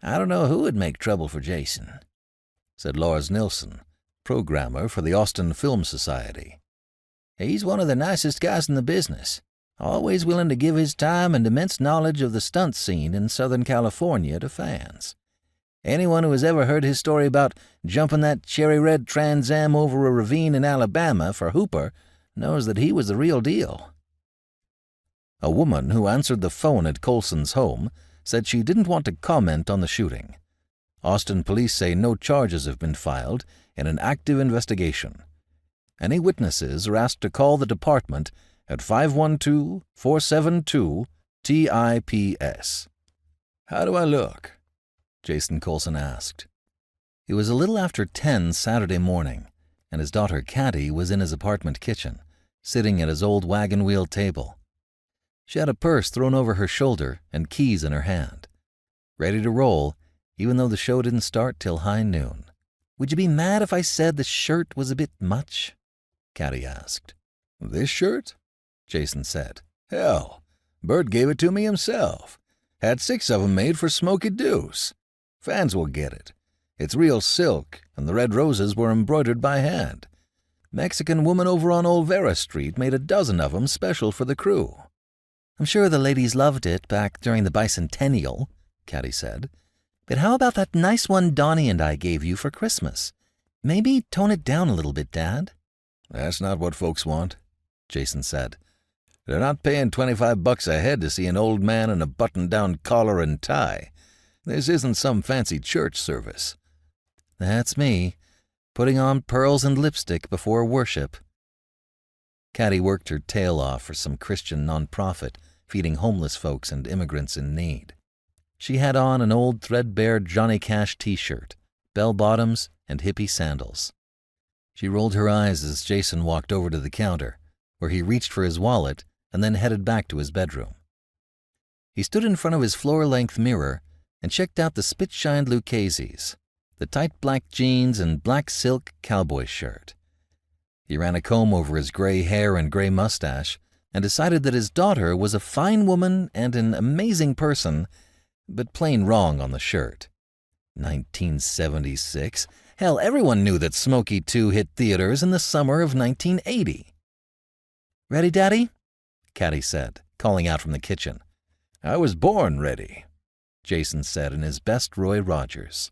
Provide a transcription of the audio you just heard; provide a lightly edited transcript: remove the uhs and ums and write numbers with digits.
"I don't know who would make trouble for Jason," said Lars Nilsson, programmer for the Austin Film Society. "He's one of the nicest guys in the business, always willing to give his time and immense knowledge of the stunt scene in Southern California to fans. Anyone who has ever heard his story about jumping that cherry-red Trans Am over a ravine in Alabama for Hooper knows that he was the real deal." A woman who answered the phone at Coulson's home said she didn't want to comment on the shooting. Austin police say no charges have been filed in an active investigation. Any witnesses are asked to call the department at 512-472-TIPS. "How do I look?" Jason Coulson asked. It was a little after 10 Saturday morning, and his daughter Katty was in his apartment kitchen, sitting at his old wagon wheel table. She had a purse thrown over her shoulder and keys in her hand, ready to roll, even though the show didn't start till high noon. "Would you be mad if I said the shirt was a bit much?" Katty asked. "This shirt?" Jason said. "Hell, Bert gave it to me himself. Had 6 of 'em made for Smoky Deuce. Fans will get it. It's real silk, and the red roses were embroidered by hand. Mexican woman over on Old Vera Street made a dozen of 'em special for the crew." "I'm sure the ladies loved it back during the bicentennial," Katty said. "But how about that nice one Donnie and I gave you for Christmas? Maybe tone it down a little bit, Dad." "That's not what folks want," Jason said. "They're not paying $25 a head to see an old man in a button-down collar and tie. This isn't some fancy church service." "That's me, putting on pearls and lipstick before worship." Katty worked her tail off for some Christian nonprofit feeding homeless folks and immigrants in need. She had on an old threadbare Johnny Cash t-shirt, bell-bottoms, and hippie sandals. She rolled her eyes as Jason walked over to the counter, where he reached for his wallet and then headed back to his bedroom. He stood in front of his floor-length mirror and checked out the spit-shined Lucchese's, the tight black jeans and black silk cowboy shirt. He ran a comb over his gray hair and gray mustache and decided that his daughter was a fine woman and an amazing person, but plain wrong on the shirt. 1976. Hell, everyone knew that Smokey 2 hit theaters in the summer of 1980. "Ready, Daddy?" Katty said, calling out from the kitchen. "I was born ready," Jason said in his best Roy Rogers.